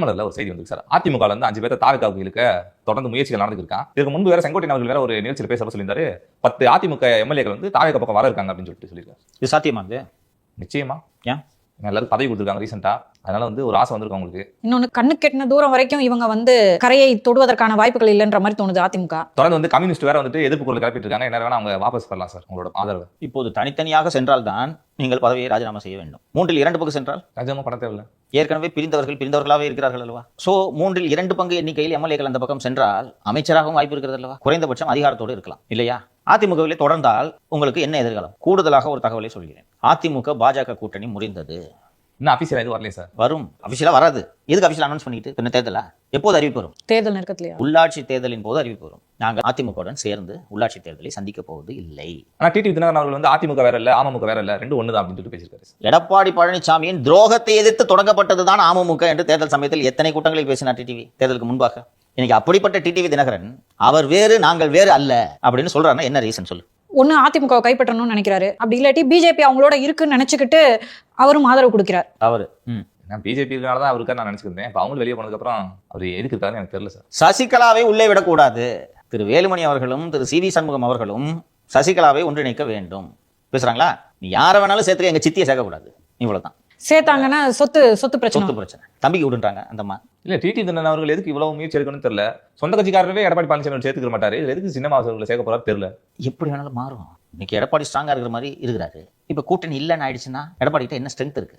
ஒரு செய்தி வந்து சார், அதிமுக வந்து 5 பேர் தாவேக்காவுக்கு இழுக்க தொடர்ந்து முயற்சிகள் நடந்துருக்கான். இதுக்கு முன்பு வேற செங்கோட்டையன் அவர்கள் வேற ஒரு நிகழ்ச்சியில் பேச சொல்லியிருந்தாரு, 10 அதிமுக எம்எல்ஏக்கள் வந்து தாவேக்கா பக்கம் வர இருக்காங்க அப்படின்னு சொல்லியிருக்காரு. இது சாத்தியமா? இது நிச்சயமா. ஏன் எல்லாரும் பதவி கொடுத்துருக்காங்க ரீசெண்டா, அதனால வந்து ஒரு ஆசை வந்திருக்கு அவங்களுக்கு. இன்னொன்னு, கண்ணு கெட்டின தூரம் வரைக்கும் இவங்க வந்து கரையை தொடுவதற்கான வாய்ப்புகள் இல்லைன்ற மாதிரி தோணுது அதிமுக. தொடர்ந்து வந்து கம்யூனிஸ்ட் வேற வந்துட்டு எதிர்ப்பு குரல் கிளப்பிட்டு இருக்காங்க. என்ன வேணா அவங்க வாபஸ் பெறலாம் சார் உங்களோட ஆதரவு. இப்போது தனித்தனியாக சென்றால்தான் நீங்கள் பதவியை ராஜினாமா செய்ய வேண்டும். 3/2 பங்கு சென்றால் ராஜினாமா பண்ண தேவையில்லை. ஏற்கனவே பிரிந்தவர்களாகவே இருக்கிறார்கள் அல்லவா? சோ 3/2 பங்கு எண்ணிக்கையில் எம்எல்ஏக்கள் அந்த பக்கம் சென்றால் அமைச்சராகவும் வாய்ப்பு இருக்கிறது அல்லவா? குறைந்தபட்சம் அதிகாரத்தோடு இருக்கலாம் இல்லையா? அதிமுகவிலே தொடர்ந்தால் உங்களுக்கு என்ன எதிர்காலம்? கூடுதலாக ஒரு தகவலை சொல்கிறேன். அதிமுக பாஜக கூட்டணி முறிந்தது. இன்னும் அபிஷியலா எதுவும் வரலையே சார். வரும், அபிஷியலா வராது. எதுக்கு அபிஷியல் அனௌன்ஸ் பண்ணிட்டு என்ன தேர்தலா? எப்போது அறிவிப்பு வரும்? தேர்தல் நெருக்கத்திலேயே. உள்ளாட்சி தேர்தலின் போது அறிவிப்பு வரும். நாங்கள் அதிமுகவுடன் சேர்ந்து உள்ளாட்சி தேர்தலை சந்திக்க போவது இல்லை. ஆனா டிடிவி தினகரன் அவர்கள் வந்து அதிமுக வேற இல்ல, அமமுக வேற இல்ல, ரெண்டும் ஒண்ணுதான் அப்படின்னு சொல்லிட்டு பேசியிருக்காரு. எடப்பாடி பழனிசாமியின் துரோகத்தை எதிர்த்து தொடங்கப்பட்டதுதான் அமமுக என்று தேர்தல் சமயத்தில் எத்தனை கூட்டங்களில் பேசினார் டிடிவி தேர்தலுக்கு முன்பாக. இன்னைக்கு அப்படிப்பட்ட டிடிவி தினகரன் அவர் வேறு நாங்கள் வேறு அல்ல அப்படின்னு சொல்றாருன்னா என்ன ரீசன் சொல்லு? ஒண்ணு அதிமுக கைப்பற்றணும்னு நினைக்கிறாரு, அப்படி இல்லாட்டி பிஜேபி அவங்களோட இருக்குன்னு நினைச்சுக்கிட்டு அவரும் ஆதரவு கொடுக்கிறார். அவரு பிஜேபி இருக்கனாலதான் அவருக்கா நான் நினைச்சிருந்தேன். இப்ப அவங்களும் வெளியே போனதுக்கு அப்புறம் அவர் எதுக்கு இருக்காருன்னு எனக்கு தெரியல சார். சசிகலாவை உள்ளே விடக்கூடாது. திரு வேலுமணி அவர்களும் திரு சி.வி. சண்முகம் அவர்களும் சசிகலாவை ஒன்றிணைக்க வேண்டும் பேசுறாங்களா? நீ யாரை வேணாலும் சேர்த்துக்க, எங்க சித்தியை சேர்க்கக்கூடாது, இவ்வளவுதான். சேர்த்தாங்கன்னா சொத்து பிரச்சனை தம்பிக்கு விடுன்றாங்க அந்த அம்மா. இல்ல டிடிவி தினகரன் அவர்கள் எதுக்கு இவ்வளவு முயற்சி எடுக்கணும்னு தெரியல. சொந்த கட்சிக்காரவே எடப்பாடி பழனிசாமி சேர்த்துக்க மாட்டாரு, எதுக்கு சின்ன அவர்களை சேர்க்க போறாரு தெரியல. எப்படி வேணாலும் மாறும். இன்னைக்கு எடப்பாடி ஸ்ட்ராங்கா இருக்கிற மாதிரி இருக்கிறாரு. இப்ப கூட்டணி இல்லைன்னு ஆயிடுச்சுன்னா எடப்பாடி கிட்ட என்ன ஸ்ட்ரென்த் இருக்கு?